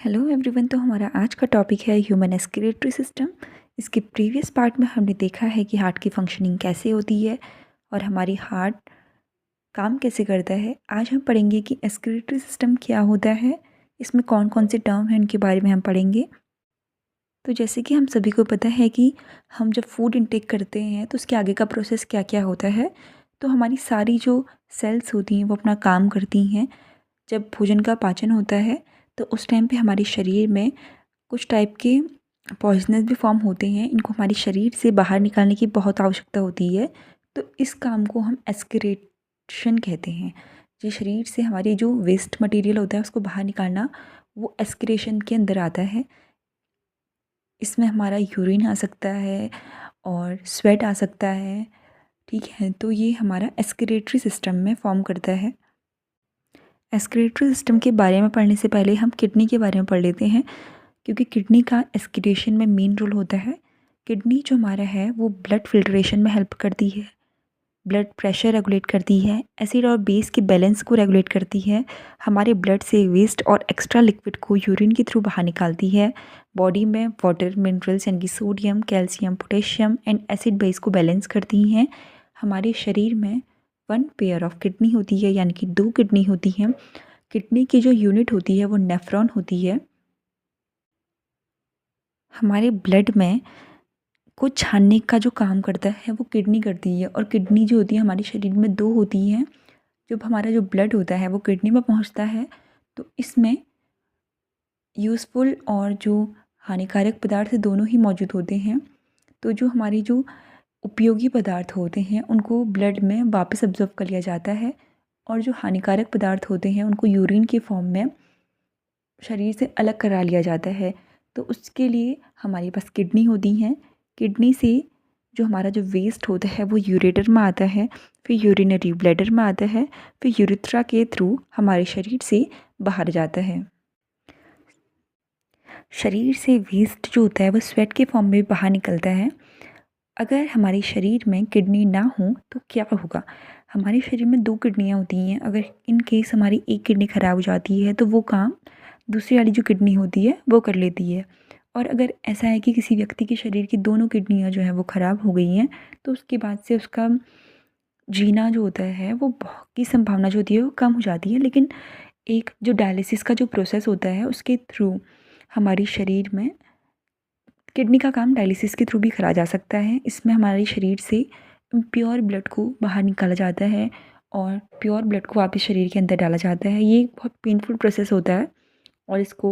Hello everyone. तो हमारा आज का टॉपिक है ह्यूमन एस्किलेटरी सिस्टम। इसके प्रीवियस पार्ट में हमने देखा है कि हार्ट की फंक्शनिंग कैसे होती है और हमारी हार्ट काम कैसे करता है। आज हम पढ़ेंगे कि एस्किलेटरी सिस्टम क्या होता है, इसमें कौन कौन से टर्म हैं उनके बारे में हम पढ़ेंगे। तो जैसे कि हम सभी को पता है कि हम जब फूड इनटेक करते हैं तो उसके आगे का प्रोसेस क्या क्या होता है। तो हमारी सारी जो सेल्स होती हैं वो अपना काम करती हैं। जब भोजन का पाचन होता है तो उस टाइम पे हमारे शरीर में कुछ टाइप के पॉइजनस भी फॉर्म होते हैं। इनको हमारे शरीर से बाहर निकालने की बहुत आवश्यकता होती है। तो इस काम को हम एस्किरेशन कहते हैं। जो शरीर से हमारी जो वेस्ट मटेरियल होता है उसको बाहर निकालना, वो एस्किरेशन के अंदर आता है। इसमें हमारा यूरिन आ सकता है और स्वेट आ सकता है। ठीक है, तो ये हमारा एस्किरेटरी सिस्टम में फॉर्म करता है। एस्किरेटरी सिस्टम के बारे में पढ़ने से पहले हम किडनी के बारे में पढ़ लेते हैं, क्योंकि किडनी का एस्किरेशन में मेन रोल होता है। किडनी जो हमारा है वो ब्लड फिल्ट्रेशन में हेल्प करती है, ब्लड प्रेशर रेगुलेट करती है, एसिड और बेस के बैलेंस को रेगुलेट करती है, हमारे ब्लड से वेस्ट और एक्स्ट्रा लिक्विड को यूरिन के थ्रू बाहर निकालती है, बॉडी में वाटर मिनरल्स यानी कि sodium, calcium, potassium and acid base को बैलेंस करती हैं। हमारे शरीर में 1 पेयर ऑफ किडनी होती है, यानी कि 2 किडनी होती हैं। किडनी की जो यूनिट होती है वो नेफ्रॉन होती है। हमारे ब्लड में को छानने का जो काम करता है वो किडनी करती है, और किडनी जो होती है हमारे शरीर में 2 होती हैं। जब हमारा जो ब्लड होता है वो किडनी में पहुंचता है तो इसमें यूज़फुल और जो हानिकारक पदार्थ दोनों ही मौजूद होते हैं। तो जो हमारी जो उपयोगी पदार्थ होते हैं उनको ब्लड में वापस अब्जॉर्ब कर लिया जाता है, और जो हानिकारक पदार्थ होते हैं उनको यूरिन के फॉर्म में शरीर से अलग करा लिया जाता है। तो उसके लिए हमारे पास किडनी होती हैं। किडनी से जो हमारा जो वेस्ट होता है वो यूरेटर में आता है, फिर यूरिनरी ब्लैडर में आता है, फिर यूरिथ्रा के थ्रू हमारे शरीर से बाहर जाता है। शरीर से वेस्ट जो होता है वो स्वेट के फॉर्म में बाहर निकलता है। अगर हमारे शरीर में किडनी ना हो तो क्या होगा। हमारे शरीर में 2 किडनियाँ होती हैं। अगर इन केस हमारी एक किडनी ख़राब हो जाती है तो वो काम दूसरी वाली जो किडनी होती है वो कर लेती है। और अगर ऐसा है कि किसी व्यक्ति के शरीर की दोनों किडनियाँ जो हैं वो ख़राब हो गई हैं, तो उसके बाद से उसका जीना जो होता है वो की संभावना जो होती है वो कम हो जाती है। लेकिन एक जो डायलिसिस का जो प्रोसेस होता है उसके थ्रू हमारी शरीर में किडनी का काम डायलिसिस के थ्रू भी करा जा सकता है। इसमें हमारे शरीर से प्योर ब्लड को बाहर निकाला जाता है और प्योर ब्लड को वापस शरीर के अंदर डाला जाता है। ये एक बहुत पेनफुल प्रोसेस होता है और इसको